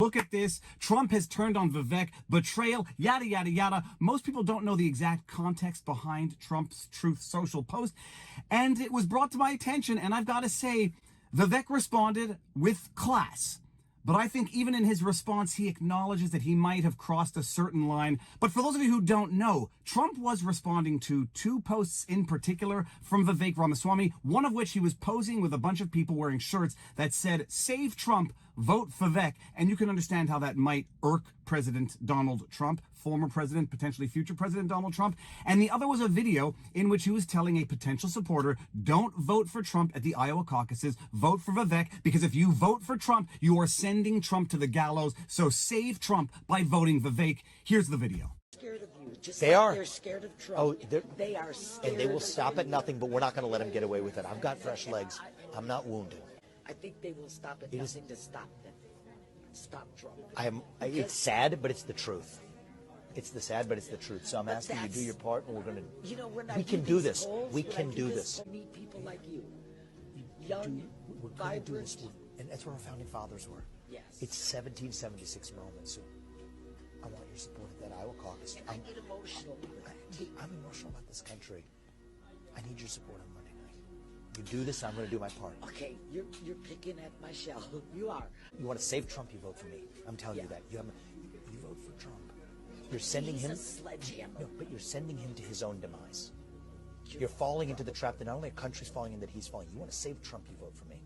look at this. Trump has turned on Vivek, betrayal, yada, yada, yada. Most people don't know the exact context behind Trump's Truth Social post. And it was brought to my attention, and I've got to say, Vivek responded with class. But I think even in his response, he acknowledges that he might have crossed a certain line. But for those of you who don't know, Trump was responding to two posts in particular from Vivek Ramaswamy, one of which he was posing with a bunch of people wearing shirts that said, "Save Trump, vote Vivek." And you can understand how that might irk President Donald Trump, former president, potentially future President Donald Trump. And the other was a video in which he was telling a potential supporter, don't vote for Trump at the Iowa caucuses, vote for Vivek, because if you vote for Trump, you are sending Trump to the gallows. So save Trump by voting Vivek. Here's the video. Scared of you, just they like are. They're scared of Trump. Oh, they are scared. And they will stop at nothing, but we're not going to let them get away with it. I've got fresh legs. I'm not wounded. I think they will stop at nothing to stop them. Stop Trump. It's sad, but it's the truth. It's the sad, but it's the truth. So I'm asking you to do your part, and we're going to. You know, when we can do this. We can do this. Meet people like you, young, we're going vibrant. to do this, and that's what our founding fathers were. Yes. It's 1776 moment, so I want your support at that Iowa caucus. And I get emotional. I'm emotional about this country. I need your support on Monday night. You do this, I'm going to do my part. Okay, you're picking at my shell. You are. You want to save Trump, you vote for me. I'm telling you that. You vote for Trump. You're sending He's him. a sledgehammer. No, but you're sending him to his own demise. You're falling into the trap that not only a country's falling in, that he's falling. You want to save Trump, you vote for me.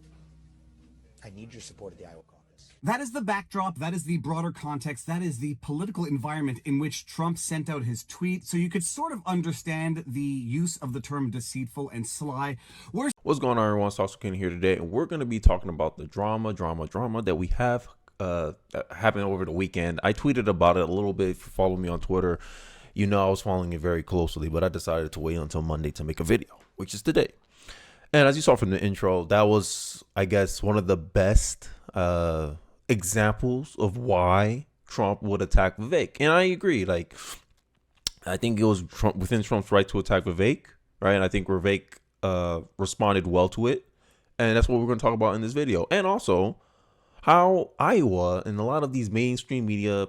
I need your support at the Iowa caucus. That is the backdrop. That is the broader context. That is the political environment in which Trump sent out his tweet. So you could sort of understand the use of the term deceitful and sly. What's going on, everyone? Sauce King here today, and we're going to be talking about the drama that we have happened over the weekend. I tweeted about it a little bit. If you follow me on Twitter, you know I was following it very closely, but I decided to wait until Monday to make a video, which is today. And as you saw from the intro, that was, I guess, one of the best examples of why Trump would attack Vivek. And I agree. Like, I think it was within Trump's right to attack Vivek, right? And I think Vivek responded well to it. And that's what we're going to talk about in this video. And also how Iowa and a lot of these mainstream media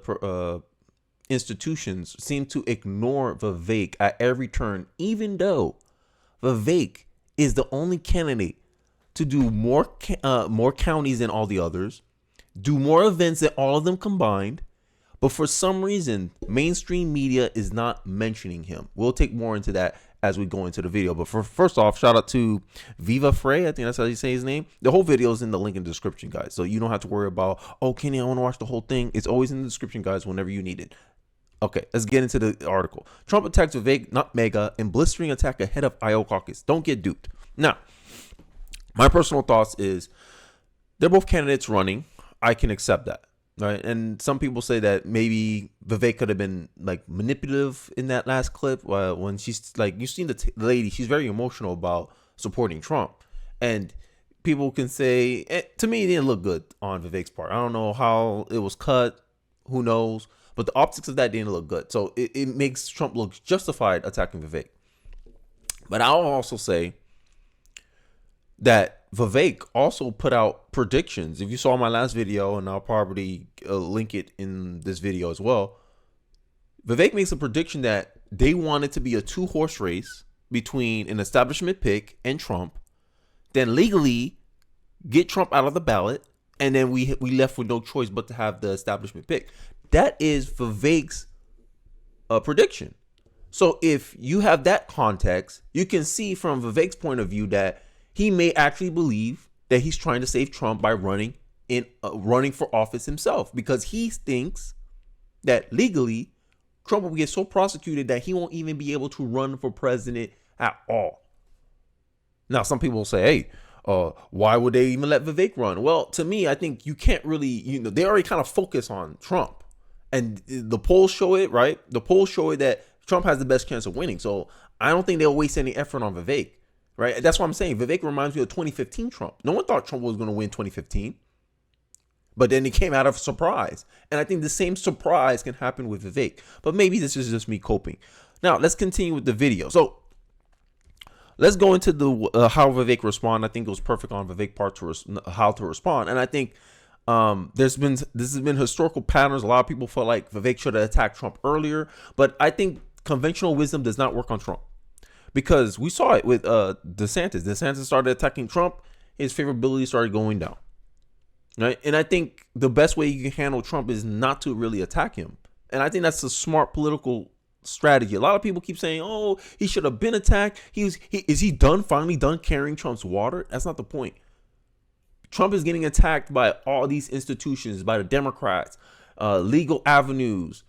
institutions seem to ignore Vivek at every turn, even though Vivek is the only candidate to do more counties than all the others, do more events than all of them combined. But for some reason, mainstream media is not mentioning him. We'll take more into that as we go into the video. But first off, shout out to Viva Frey. I think that's how you say his name. The whole video is in the link in the description, guys. So you don't have to worry about, oh, Kenny, I want to watch the whole thing. It's always in the description, guys, whenever you need it. Okay, let's get into the article. Trump attacks Vivek, not mega, in blistering attack ahead of Iowa caucus. Don't get duped. Now, my personal thoughts is they're both candidates running. I can accept that. Right. And some people say that maybe Vivek could have been like manipulative in that last clip when she's like, you've seen the lady, she's very emotional about supporting Trump. And people can say, to me, it didn't look good on Vivek's part. I don't know how it was cut. Who knows? But the optics of that didn't look good. So it makes Trump look justified attacking Vivek. But I'll also say that Vivek also put out predictions. If you saw my last video, and I'll probably link it in this video as well, Vivek makes a prediction that they want it to be a 2-horse race between an establishment pick and Trump, then legally get Trump out of the ballot, and then we left with no choice but to have the establishment pick. That is Vivek's prediction. So if you have that context, you can see from Vivek's point of view that he may actually believe that he's trying to save Trump by running for office himself, because he thinks that legally Trump will get so prosecuted that he won't even be able to run for president at all. Now, some people will say, hey, why would they even let Vivek run? Well, to me, I think you can't really, they already kind of focus on Trump. And the polls show it, right? The polls show it that Trump has the best chance of winning. So I don't think they'll waste any effort on Vivek. Right. That's what I'm saying. Vivek reminds me of 2015 Trump. No one thought Trump was going to win 2015. But then he came out of surprise. And I think the same surprise can happen with Vivek. But maybe this is just me coping. Now, let's continue with the video. So let's go into the how Vivek responded. I think it was perfect on Vivek's part to how to respond. And I think This has been historical patterns. A lot of people felt like Vivek should have attacked Trump earlier, but I think conventional wisdom does not work on Trump, because we saw it with DeSantis. DeSantis started attacking Trump, his favorability started going down, right? And I think the best way you can handle Trump is not to really attack him, and I think that's a smart political strategy. A lot of people keep saying, "Oh, he should have been attacked. Is he finally done carrying Trump's water?" That's not the point. Trump is getting attacked by all these institutions, by the Democrats, legal avenues.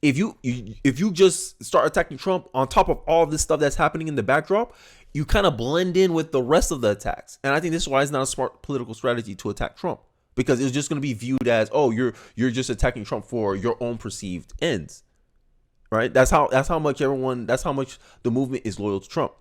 If you just start attacking Trump on top of all this stuff that's happening in the backdrop, you kind of blend in with the rest of the attacks. And I think this is why it's not a smart political strategy to attack Trump, because it's just going to be viewed as, oh, you're just attacking Trump for your own perceived ends, right? That's how much the movement is loyal to Trump.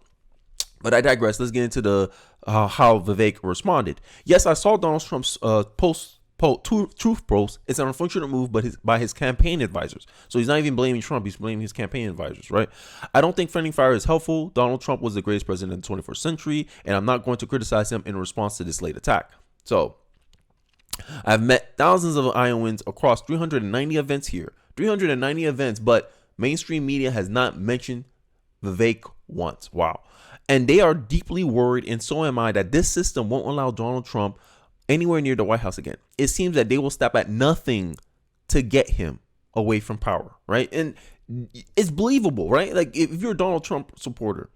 But I digress. Let's get into the how Vivek responded. Yes, I saw Donald Trump's truth post. It's an unfortunate move, but by his campaign advisors. So he's not even blaming Trump. He's blaming his campaign advisors, right? I don't think friendly fire is helpful. Donald Trump was the greatest president in the 21st century, and I'm not going to criticize him in response to this late attack. So I've met thousands of Iowans across 390 events here. 390 events, but mainstream media has not mentioned Vivek once. Wow. And they are deeply worried, and so am I, that this system won't allow Donald Trump anywhere near the White House again. It seems that they will stop at nothing to get him away from power, right? And it's believable, right? Like, if you're a Donald Trump supporter,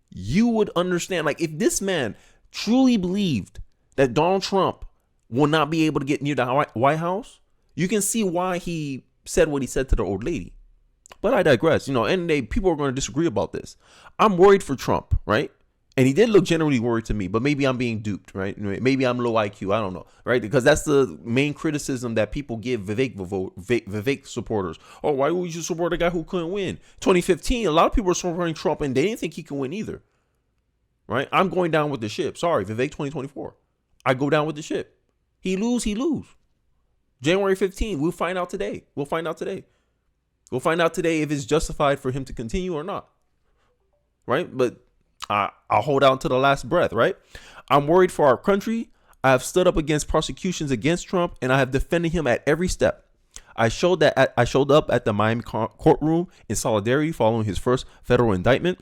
you would understand, like, if this man truly believed that Donald Trump will not be able to get near the White House, you can see why he said what he said to the old lady. But I digress. And people are going to disagree about this. I'm worried for Trump, right? And he did look generally worried to me, but maybe I'm being duped, right? Maybe I'm low IQ. I don't know, right? Because that's the main criticism that people give Vivek supporters. Oh, why would you support a guy who couldn't win? 2015, a lot of people were supporting Trump, and they didn't think he could win either, right? I'm going down with the ship. Sorry, Vivek 2024. I go down with the ship. He lose. January 15, we'll find out today. We'll find out today if it's justified for him to continue or not, right? But I'll hold out to the last breath, right? I'm worried for our country. I have stood up against prosecutions against Trump, and I have defended him at every step. I showed up at the Miami courtroom in solidarity following his first federal indictment.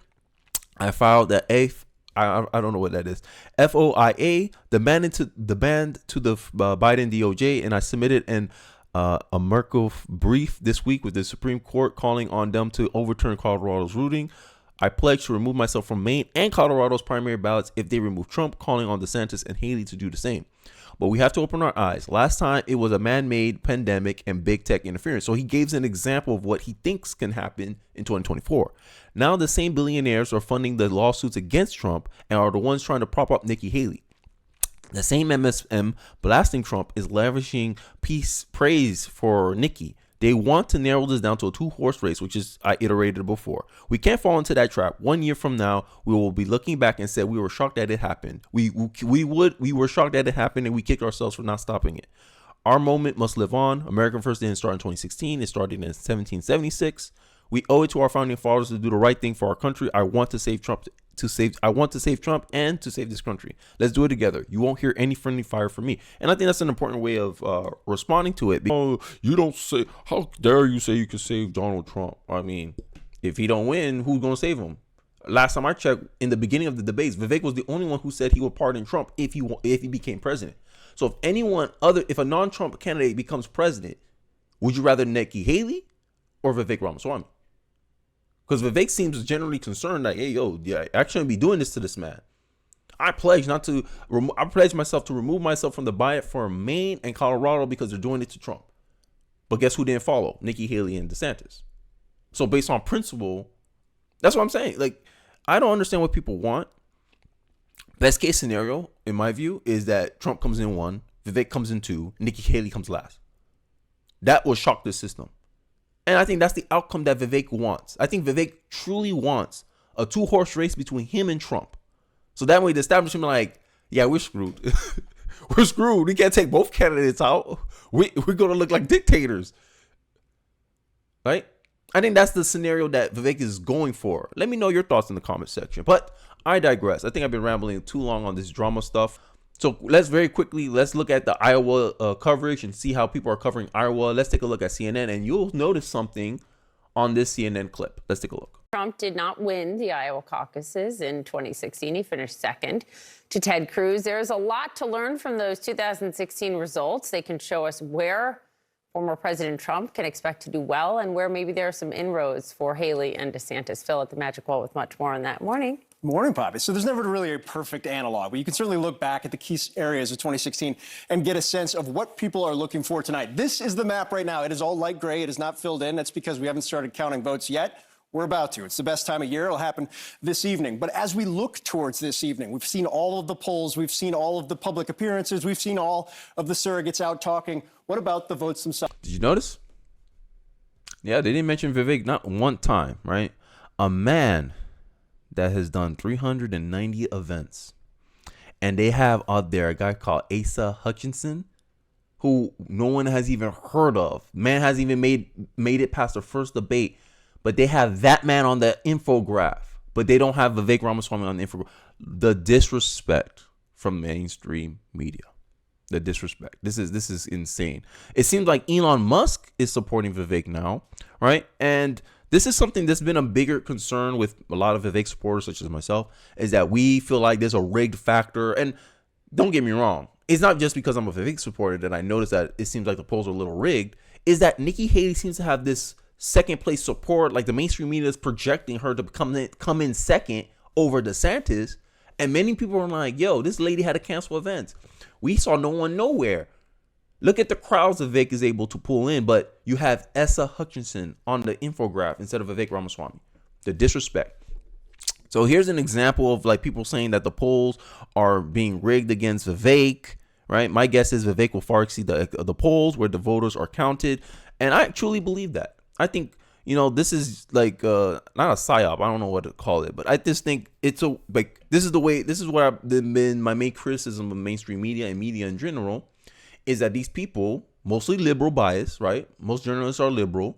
I filed I don't know what that is, FOIA, the band to the Biden DOJ, and I submitted a Merkel brief this week with the Supreme Court calling on them to overturn Colorado's ruling. I pledge to remove myself from Maine and Colorado's primary ballots if they remove Trump, calling on DeSantis and Haley to do the same. But we have to open our eyes. Last time it was a man-made pandemic and big tech interference. So he gives an example of what he thinks can happen in 2024. Now the same billionaires are funding the lawsuits against Trump and are the ones trying to prop up Nikki Haley. The same MSM blasting Trump is lavishing praise for Nikki. They want to narrow this down to a two-horse race, which is I iterated before. We can't fall into that trap. 1 year from now, we will be looking back and say we were shocked that it happened. We were shocked that it happened, and we kicked ourselves for not stopping it. Our moment must live on. America First didn't start in 2016. It started in 1776. We owe it to our founding fathers to do the right thing for our country. I want to save Trump. I want to save Trump and to save this country. Let's do it together. You won't hear any friendly fire from me. And I think that's an important way of responding to it. Oh, you don't say, how dare you say you can save Donald Trump? I mean, if he don't win, who's going to save him? Last time I checked, in the beginning of the debates, Vivek was the only one who said he would pardon Trump if he became president. So if a non-Trump candidate becomes president, would you rather Nikki Haley or Vivek Ramaswamy? Because Vivek seems generally concerned that, hey, I shouldn't be doing this to this man. I pledge myself to remove myself from the ballot for Maine and Colorado because they're doing it to Trump. But guess who didn't follow? Nikki Haley and DeSantis. So based on principle, that's what I'm saying. Like, I don't understand what people want. Best case scenario, in my view, is that Trump comes in 1, Vivek comes in 2, Nikki Haley comes last. That will shock the system. And I think that's the outcome that Vivek wants. I think Vivek truly wants a two-horse race between him and Trump. So that way the establishment like, yeah, we're screwed. We're screwed. We can't take both candidates out. We're going to look like dictators. Right? I think that's the scenario that Vivek is going for. Let me know your thoughts in the comment section. But I digress. I think I've been rambling too long on this drama stuff. So let's very quickly, let's look at the Iowa coverage and see how people are covering Iowa. Let's take a look at CNN, and you'll notice something on this CNN clip. Let's take a look. Trump did not win the Iowa caucuses in 2016. He finished second to Ted Cruz. There's a lot to learn from those 2016 results. They can show us where former President Trump can expect to do well and where maybe there are some inroads for Haley and DeSantis. Phil at the Magic Wall with much more on that. Morning. Morning, Poppy. So there's never really a perfect analog, but you can certainly look back at the key areas of 2016 and get a sense of what people are looking for tonight. This is the map right now. It is all light gray. It is not filled in. That's because we haven't started counting votes yet. We're about to. It's the best time of year. It'll happen this evening. But as we look towards this evening, we've seen all of the polls. We've seen all of the public appearances. We've seen all of the surrogates out talking. What about the votes themselves? Did you notice? Yeah, they didn't mention Vivek not one time, right? A man that has done 390 events. And they have out there a guy called Asa Hutchinson, who no one has even heard of. Man hasn't even made it past the first debate. But they have that man on the infograph. But they don't have Vivek Ramaswamy on the infograph. The disrespect from mainstream media. The disrespect. This is insane. It seems like Elon Musk is supporting Vivek now, right? And this is something that's been a bigger concern with a lot of Vivek supporters, such as myself, is that we feel like there's a rigged factor. And don't get me wrong, it's not just because I'm a Vivek supporter that I notice that it seems like the polls are a little rigged. Is that Nikki Haley seems to have this second place support, like the mainstream media is projecting her to come in second over DeSantis. And many people are like, yo, this lady had to cancel events. We saw no one nowhere. Look at the crowds Vivek is able to pull in, but you have Asa Hutchinson on the infograph instead of Vivek Ramaswamy. The disrespect. So here's an example of like people saying that the polls are being rigged against Vivek, right? My guess is Vivek will far exceed the polls where the voters are counted. And I truly believe that. I think, you know, this is like not a psyop. I don't know what to call it, but I just think it's a like this is what I've been my main criticism of mainstream media and media in general. Is that these people, mostly liberal bias, right? Most journalists are liberal,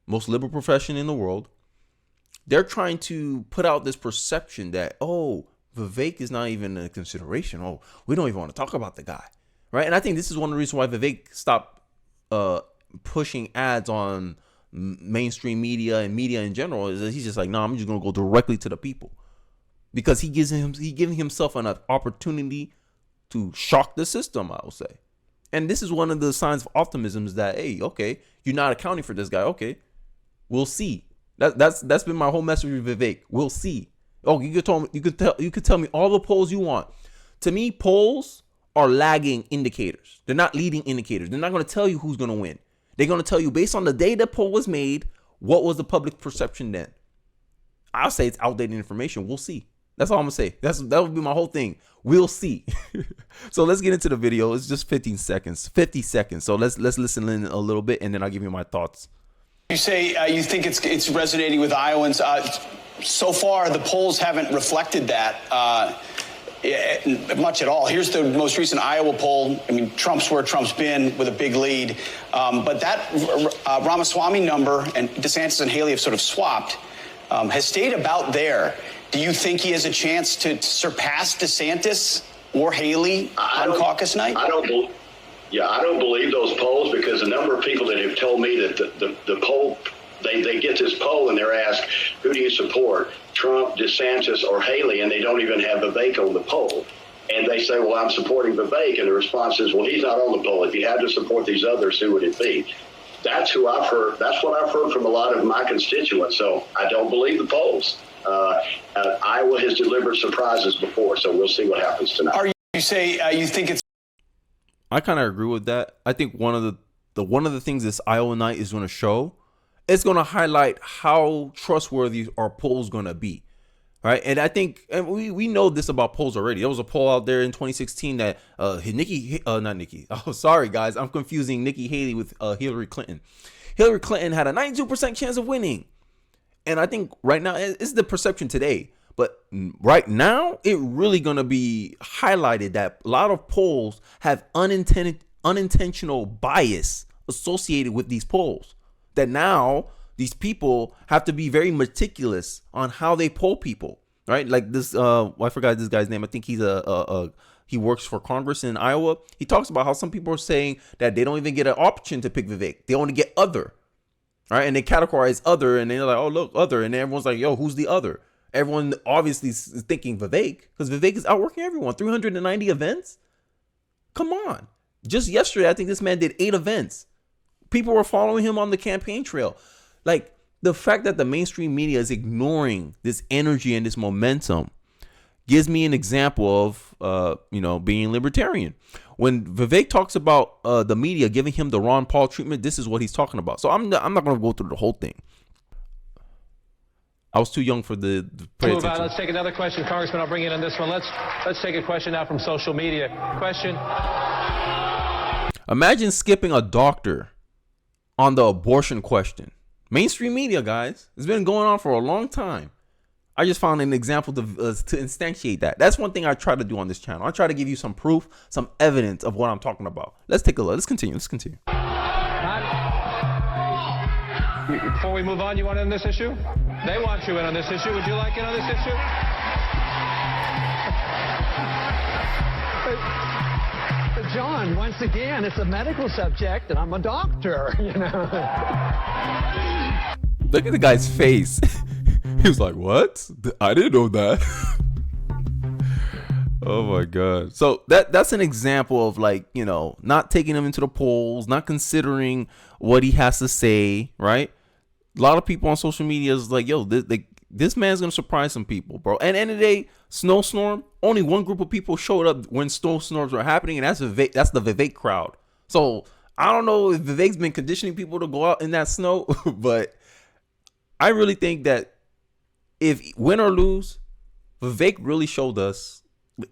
most liberal profession in the world. They're trying to put out this perception that, oh, Vivek is not even a consideration. Oh, we don't even want to talk about the guy, right? And I think this is one of the reasons why Vivek stopped pushing ads on mainstream media and media in general. Is that he's just like, no, I'm just going to go directly to the people. Because he's giving himself an opportunity to shock the system, I will say. And this is one of the signs of optimism is that, hey, okay, you're not accounting for this guy. Okay, we'll see. That's been my whole message with Vivek. We'll see. Oh, you could tell me all the polls you want. To me, polls are lagging indicators. They're not leading indicators. They're not going to tell you who's going to win. They're going to tell you based on the day the poll was made, what was the public perception then. I'll say it's outdated information. We'll see. That's all I'm gonna say. That would be my whole thing. We'll see. So let's get into the video. It's just 50 seconds. So let's listen in a little bit, and then I'll give you my thoughts. You say you think it's resonating with Iowans. So far, the polls haven't reflected that much at all. Here's the most recent Iowa poll. I mean, Trump's where Trump's been with a big lead. But that Ramaswamy number and DeSantis and Haley have sort of swapped, has stayed about there. Do you think he has a chance to surpass DeSantis or Haley on caucus night? I don't believe those polls because a number of people that have told me that the poll, they get this poll and they're asked, who do you support, Trump, DeSantis, or Haley, and they don't even have Vivek on the poll. And they say, well, I'm supporting Vivek, and the response is, well, he's not on the poll. If you had to support these others, who would it be? That's who I've heard. That's what I've heard from a lot of my constituents. So I don't believe the polls. Iowa has delivered surprises before, so we'll see what happens tonight. You say you think it's... I kind of agree with that. I think one of the things this Iowa night is going to show, it's going to highlight how trustworthy our polls going to be, right? And I think, and we know this about polls already. There was a poll out there in 2016 that Oh, sorry guys, I'm confusing Nikki Haley with Hillary Clinton. Hillary Clinton had a 92% chance of winning. And I think right now, it's the perception today. But right now, it really going to be highlighted that a lot of polls have unintentional bias associated with these polls. That now these people have to be very meticulous on how they poll people, right? Like this, I forgot this guy's name. I think he's He works for Congress in Iowa. He talks about how some people are saying that they don't even get an option to pick Vivek. They only get other, right? And they categorize other, and they're like, oh, look, other. And then everyone's like, yo, who's the other? Everyone obviously is thinking Vivek, because Vivek is outworking everyone. 390 events? Come on. Just yesterday, I think this man did 8 events. People were following him on the campaign trail. Like, the fact that the mainstream media is ignoring this energy and this momentum gives me an example of, being libertarian. When Vivek talks about the media giving him the Ron Paul treatment, this is what he's talking about. So I'm not going to go through the whole thing. I was too young for the pay Move on. attention. Let's take another question, Congressman. I'll bring you in on this one. Let's take a question now from social media. Question. Imagine skipping a doctor on the abortion question. Mainstream media, guys. It's been going on for a long time. I just found an example to instantiate that. That's one thing I try to do on this channel. I try to give you some proof, some evidence of what I'm talking about. Let's take a look. Let's continue. Before we move on, you want in on this issue? They want you in on this issue. Would you like in on this issue? John, once again, it's a medical subject, and I'm a doctor, Look at the guy's face. He was like, what? I didn't know that. Oh my God. So that's an example of, like, not taking him into the polls, not considering what he has to say, right? A lot of people on social media is like, yo, this man's going to surprise some people, bro. And at the end of the day, snowstorm, only one group of people showed up when snowstorms were happening, and that's the Vivek crowd. So I don't know if Vivek's been conditioning people to go out in that snow, but I really think that if win or lose, Vivek really showed us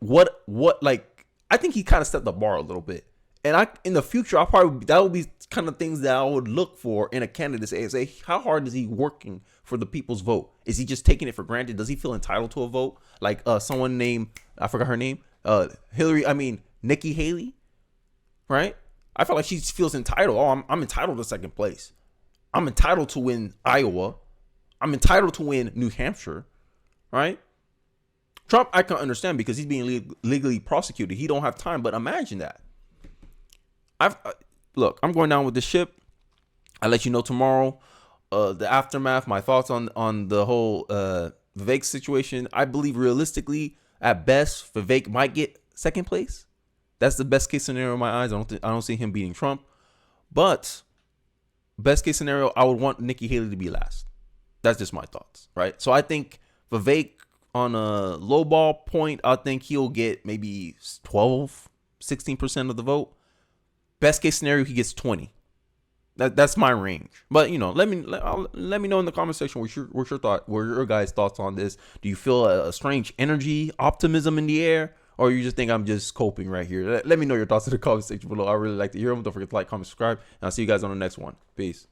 what I think he kind of set the bar a little bit. And in the future, that would be kind of things that I would look for in a candidate. Say, how hard is he working for the people's vote? Is he just taking it for granted? Does he feel entitled to a vote? Like someone named, I forgot her name, Nikki Haley, right? I feel like she feels entitled. Oh, I'm entitled to second place. I'm entitled to win Iowa. I'm entitled to win New Hampshire, right? Trump, I can understand because he's being legally prosecuted. He don't have time, but imagine that. Look, I'm going down with the ship. I'll let you know tomorrow the aftermath, my thoughts on the whole Vivek situation. I believe realistically, at best, Vivek might get second place. That's the best case scenario in my eyes. I don't see him beating Trump. But best case scenario, I would want Nikki Haley to be last. That's just my thoughts, right? So I think Vivek on a low ball point, I think he'll get maybe 16% of the vote. Best case scenario, he gets 20. That's my range. But let me know in the comment section what your guys' thoughts on this. Do you feel a strange energy, optimism in the air, or you just think I'm just coping right here? Let me know your thoughts in the comment section below. I really like to hear them. Don't forget to like, comment, subscribe, and I'll see you guys on the next one. Peace.